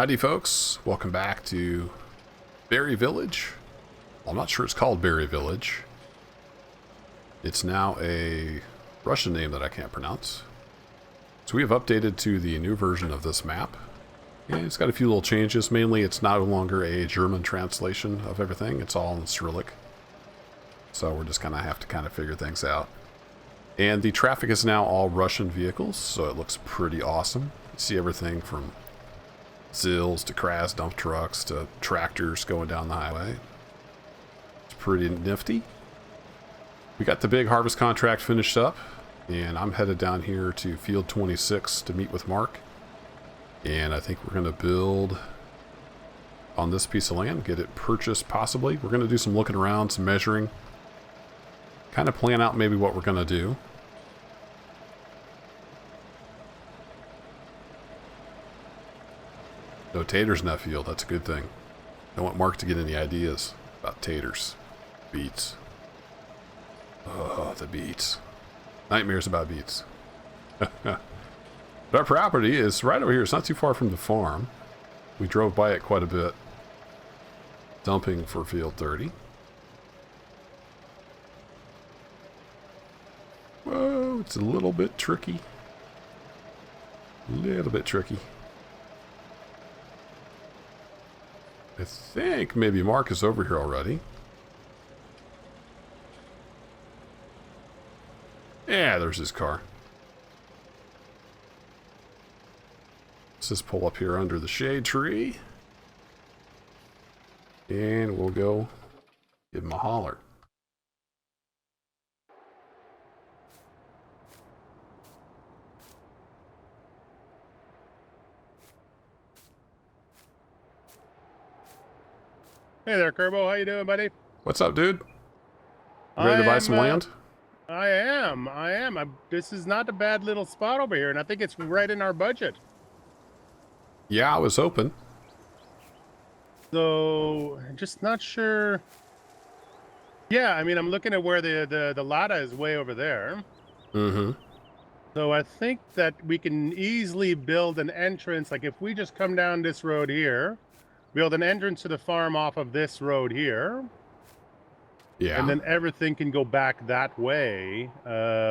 Howdy folks, welcome back to Berry Village. Well, I'm not sure it's called Berry Village. It's now a Russian name that I can't pronounce. So we have updated to the new version of this map. And it's got a few little changes. Mainly it's no longer a German translation of everything. It's all in Cyrillic. So we're just going to have to figure things out. And the traffic is now all Russian vehicles, so it looks pretty awesome. You see everything from Zills to Kraz dump trucks to tractors going down the highway. It's pretty nifty. We got the big harvest contract finished up, and I'm headed down here to Field 26 to meet with Mark. And I think we're going to build on this piece of land, get it purchased possibly. We're going to do some looking around, some measuring, kind of plan out maybe what we're going to do. No taters in that field, that's a good thing. I want Mark to get any ideas about taters. Beets. Oh, the beets. Nightmares about beets. But our property is right over here. It's not too far from the farm. We drove by it quite a bit. Dumping for field 30. Whoa, it's a little bit tricky. A little bit tricky. I think maybe Mark is over here already. Yeah, there's his car. Let's just pull up here under the shade tree. And we'll go give him a holler. Hey there, Kerbo. How you doing, buddy? What's up, dude? Ready to buy some land? I am. This is not a bad little spot over here, and I think it's right in our budget. Yeah, I was hoping. So, just not sure. Yeah, I mean, I'm looking at where the Lada is way over there. Mm-hmm. So I think that we can easily build an entrance. Like if we just come down this road here, build an entrance to the farm off of this road here. Yeah. And then everything can go back that way.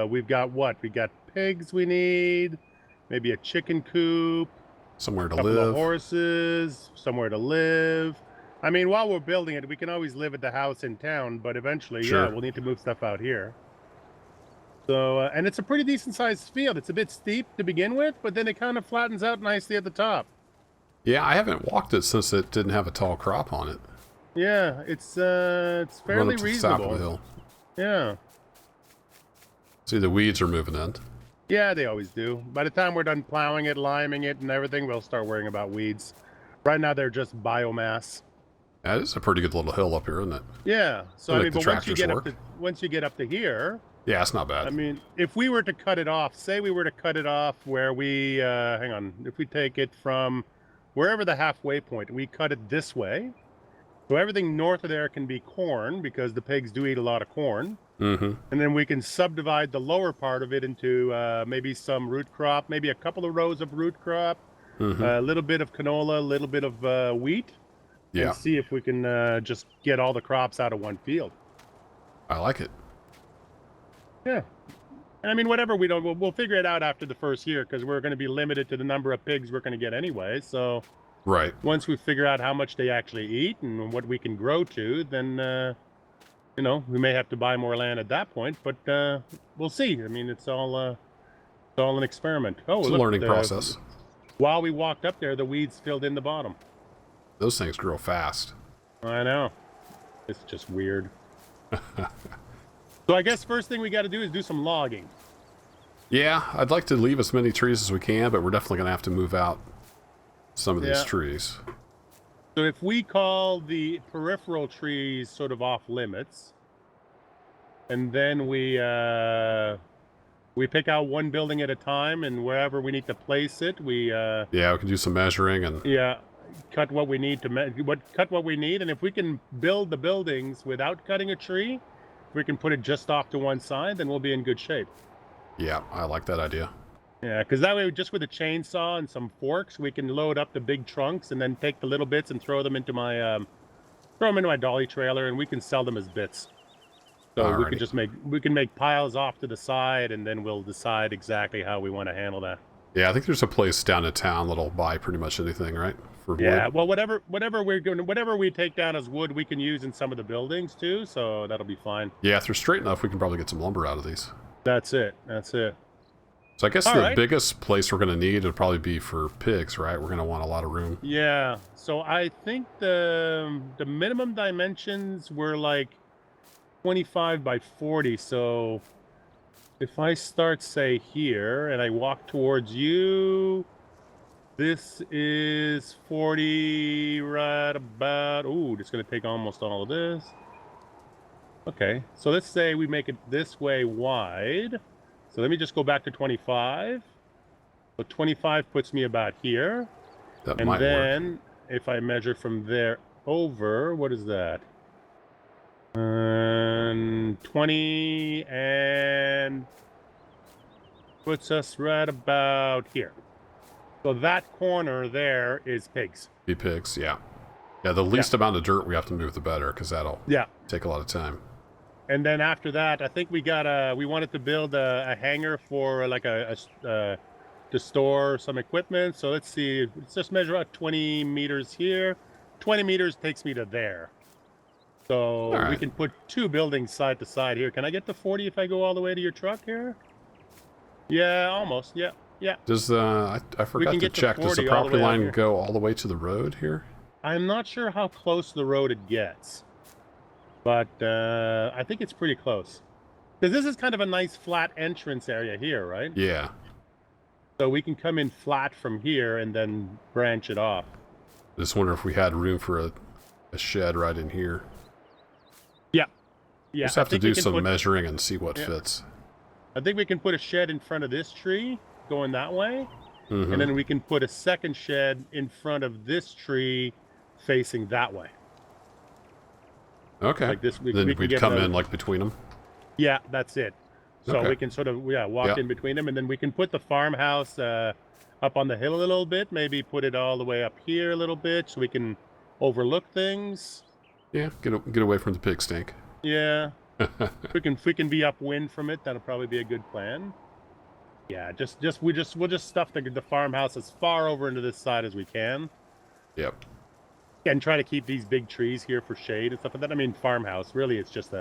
We've got what? We got pigs we need, maybe a chicken coop, somewhere to couple live. Of horses, somewhere to live. I mean, while we're building it, we can always live at the house in town, but eventually, Sure. yeah, we'll need to move stuff out here. So, and it's a pretty decent sized field. It's a bit steep to begin with, but then it kind of flattens out nicely at the top. Yeah, I haven't walked it since it didn't have a tall crop on it. Yeah, it's fairly reasonable. Top of the hill. Yeah. See, the weeds are moving in. Yeah, they always do. By the time we're done plowing it, liming it, and everything, we'll start worrying about weeds. Right now, they're just biomass. That is a pretty good little hill up here, isn't it? Yeah. So Like I mean, but once you get up to here, yeah, it's not bad. I mean, if we were to cut it off, say we were to cut it off where we, hang on, if we take it from wherever the halfway point, we cut it this way. So everything north of there can be corn because the pigs do eat a lot of corn. Mm-hmm. And then we can subdivide the lower part of it into maybe some root crop, maybe a couple of rows of root crop, a little bit of canola, a little bit of wheat. Yeah. And see if we can just get all the crops out of one field. I like it. Yeah. I mean, whatever we don't, we'll figure it out after the first year because we're going to be limited to the number of pigs we're going to get anyway. So right. Once we figure out how much they actually eat and what we can grow to, then, you know, we may have to buy more land at that point, but we'll see. I mean, it's all an experiment. Oh, it's look, a learning process. While we walked up there, the weeds filled in the bottom. Those things grow fast. I know. It's just weird. So I guess first thing we got to do is do some logging. Yeah, I'd like to leave as many trees as we can, but we're definitely going to have to move out some of these trees. So if we call the peripheral trees sort of off limits, and then we pick out one building at a time, and wherever we need to place it, yeah, we can do some measuring and cut what we need cut what we need, and if we can build the buildings without cutting a tree, if we can put it just off to one side, then we'll be in good shape. Yeah, I like that idea. Yeah, because that way, just with a chainsaw and some forks, we can load up the big trunks and then take the little bits and throw them into my dolly trailer, and we can sell them as bits. So we could Alrighty. just make piles off to the side, and then we'll decide exactly how we want to handle that. Yeah, I think there's a place down in town that'll buy pretty much anything, right? For Yeah, wood. well, whatever we take down as wood, we can use in some of the buildings too. So that'll be fine. Yeah, if they're straight enough, we can probably get some lumber out of these. That's it. That's it. So I guess All the right. biggest place we're going to need would probably be for pigs, right? We're going to want a lot of room. Yeah. So I think the minimum dimensions were like 25 by 40. So if I start, say, here and I walk towards you, this is 40 right about. Ooh, it's going to take almost all of this. Okay. So let's say we make it this way wide. So let me just go back to 25. So 25 puts me about here. That And might work. then if I measure from there over, what is that? 20 and puts us right about here. So that corner there is pigs. Be pigs, yeah. Yeah, the least amount of dirt we have to move, the better, because that'll Yeah. take a lot of time. And then after that, I think we wanted to build a hangar for like to store some equipment. So let's see, let's just measure out 20 meters here. 20 meters takes me to there. So All we right. can put two buildings side to side here. Can I get to 40 if I go all the way to your truck here? Yeah, almost. Yeah, yeah. Does I forgot can to get to check. Does the 40 all the property way out line here. go all the way to the road here? I'm not sure how close to the road it gets, but I think it's pretty close. Because this is kind of a nice flat entrance area here, right? Yeah. So we can come in flat from here and then branch it off. Just wonder if we had room for a shed right in here. Yeah. Yeah. Just have to think we do can some put- measuring and see what Yeah. fits. I think we can put a shed in front of this tree going that way. Mhm. And then we can put a second shed in front of this tree facing that way. Okay. Like this, Then we can we'd get come another- in like between them. Yeah, that's it. So Okay. we can sort of walk Yeah. in between them, and then we can put the farmhouse up on the hill a little bit. Maybe put it all the way up here a little bit, so we can overlook things. Yeah, get away from the pig stink. Yeah, if we can be upwind from it, that'll probably be a good plan. Yeah, we'll just stuff the farmhouse as far over into this side as we can, Yep. and try to keep these big trees here for shade and stuff like that. I mean, farmhouse really, it's just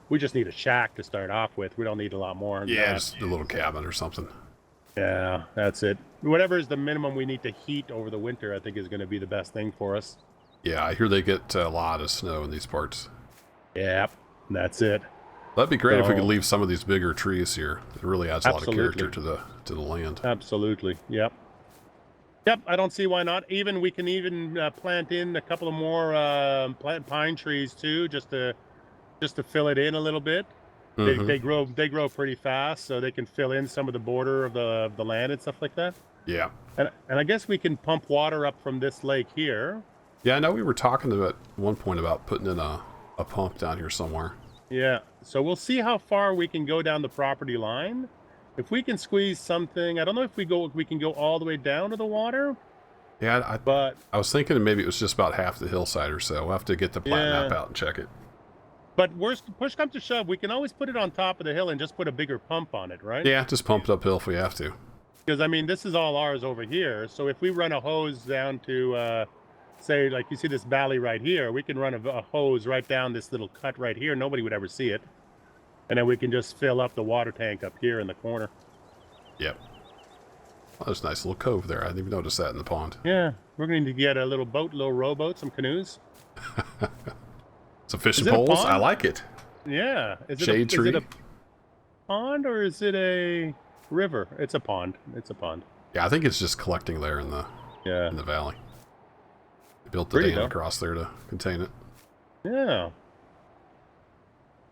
we just need a shack to start off with. We don't need a lot more. than Yeah, that. just a little cabin or something. Yeah, that's it. Whatever is the minimum we need to heat over the winter, I think is going to be the best thing for us. Yeah, I hear they get a lot of snow in these parts. Yep, that's it. That'd be great if we could So- leave some of these bigger trees here. It really adds a lot of Absolutely. character to the land. Absolutely. Yep. Yep. I don't see why not. We can even plant in a couple of more pine trees too, just to fill it in a little bit. Mhm. They grow pretty fast, so they can fill in some of the border of the land and stuff like that. Yeah. And I guess we can pump water up from this lake here. Yeah, I know we were talking at one point about putting in a pump down here somewhere. Yeah. So we'll see how far we can go down the property line. If we can squeeze something, I don't know if we can go all the way down to the water, Yeah, but I was thinking maybe it was just about half the hillside or so. We'll have to get the plat Yeah. map out and check it. push comes to shove, we can always put it on top of the hill and just put a bigger pump on it, right? Yeah, just pump it uphill if we have to. Because I mean, this is all ours over here. So if we run a hose down to, say, like you see this valley right here, we can run a hose right down this little cut right here. Nobody would ever see it, and then we can just fill up the water tank up here in the corner. Yep. Oh, there's a nice little cove there. I didn't even notice that in the pond. Yeah, we're going to get a little boat, little rowboat, some canoes. Some fishing Is it a poles. pond? I like it. Yeah. Shade tree. Is it a pond or is it a river? It's a pond. It's a pond. Yeah, I think it's just collecting there in the Yeah. valley. They built the Pretty, dam though. across there to contain it. Yeah.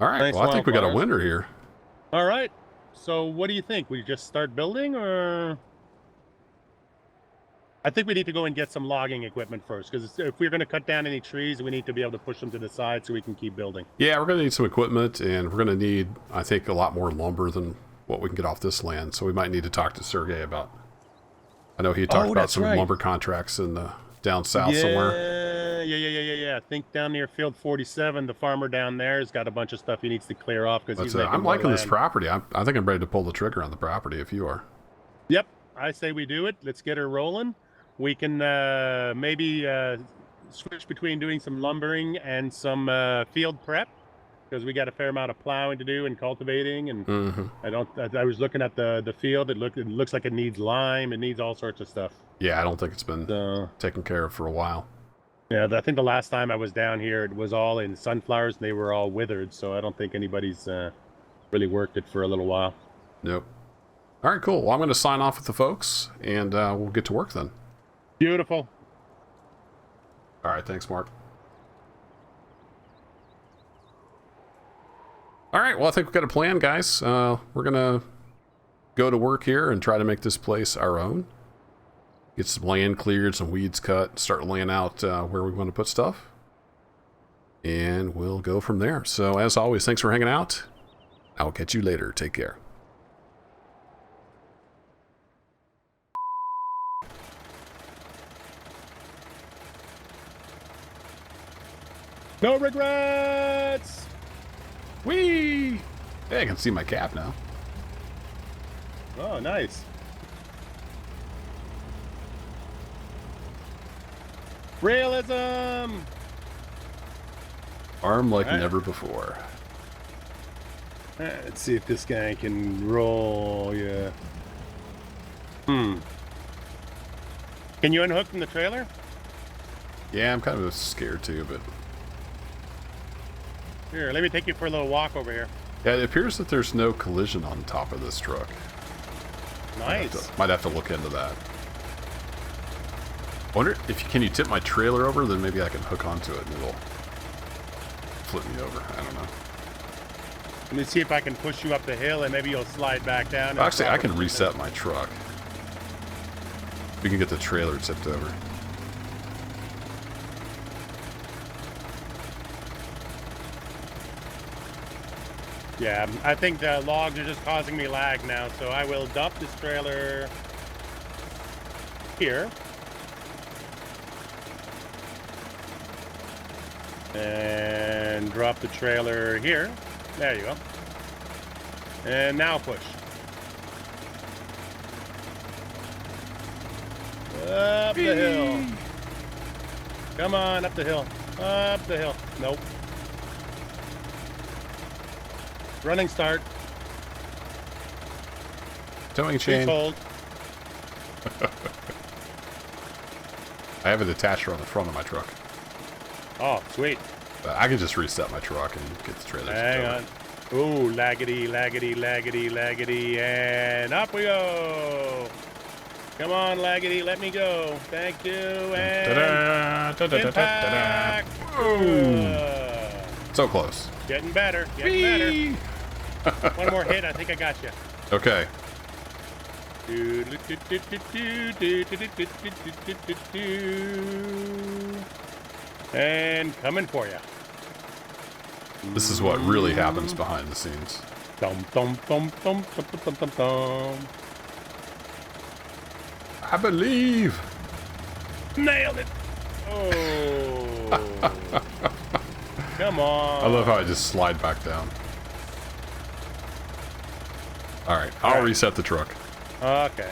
All right. Nice Well, I think we got a wildflowers. winner here. All right. So what do you think? We just start building, or? I think we need to go and get some logging equipment first, because if we're going to cut down any trees, we need to be able to push them to the side so we can keep building. Yeah, we're going to need some equipment, and we're going to need, I think, a lot more lumber than what we can get off this land. So we might need to talk to Sergey about. I know he talked about that's some right. lumber contracts in the down south somewhere. Yeah. I think down near Field 47, the farmer down there has got a bunch of stuff he needs to clear off because he's making I'm more liking this land. property. I think I'm ready to pull the trigger on the property if you are. Yep, I say we do it. Let's get her rolling. We can maybe switch between doing some lumbering and some field prep because we got a fair amount of plowing to do and cultivating. And I was looking at the field. It looks like it needs lime. It needs all sorts of stuff. Yeah, I don't think it's been taken care of for a while. Yeah, I think the last time I was down here, it was all in sunflowers and they were all withered. So I don't think anybody's really worked it for a little while. Nope. All right, cool. Well, I'm going to sign off with the folks, and we'll get to work then. Beautiful. All right, thanks, Mark. All right, well, I think we've got a plan, guys. We're going to go to work here and try to make this place our own. Get some land cleared, some weeds cut, start laying out where we want to put stuff. And we'll go from there. So, as always, thanks for hanging out. I'll catch you later. Take care. No regrets! Whee! Hey, I can see my cap now. Oh, nice. Realism! Arm like All right. never before. Let's see if this guy can roll, yeah. Can you unhook from the trailer? Yeah, I'm kind of scared too, but... Here, let me take you for a little walk over here. Yeah, it appears that there's no collision on top of this truck. Nice. Might have to look into that. Wonder if can you tip my trailer over, then maybe I can hook onto it and it'll flip me over. I don't know. Let me see if I can push you up the hill and maybe you'll slide back down. Well, actually, I can reset my truck. We can get the trailer tipped over. Yeah, I think the logs are just causing me lag now, so I will dump this trailer here. And drop the trailer here. There you go. And now push. Up the hill. Come on, up the hill. Up the hill. Nope. Running start. Towing chain. Please hold. I have a detacher on the front of my truck. Oh, sweet. But I can just reset my truck and get the trailer tipped Hang over. on. Ooh, laggity, laggity, laggity, laggity, and up we go. Come on, laggity, let me go. Thank you, and impact. So close. Getting better, getting better. One more hit, I think I got you. Okay. And coming for you. This is what really happens behind the scenes. Dum dum dum dum dum dum dum dum. I believe. Nailed it. Oh. Come on. I love how I just slide back down. All right, I'll reset the truck. Okay.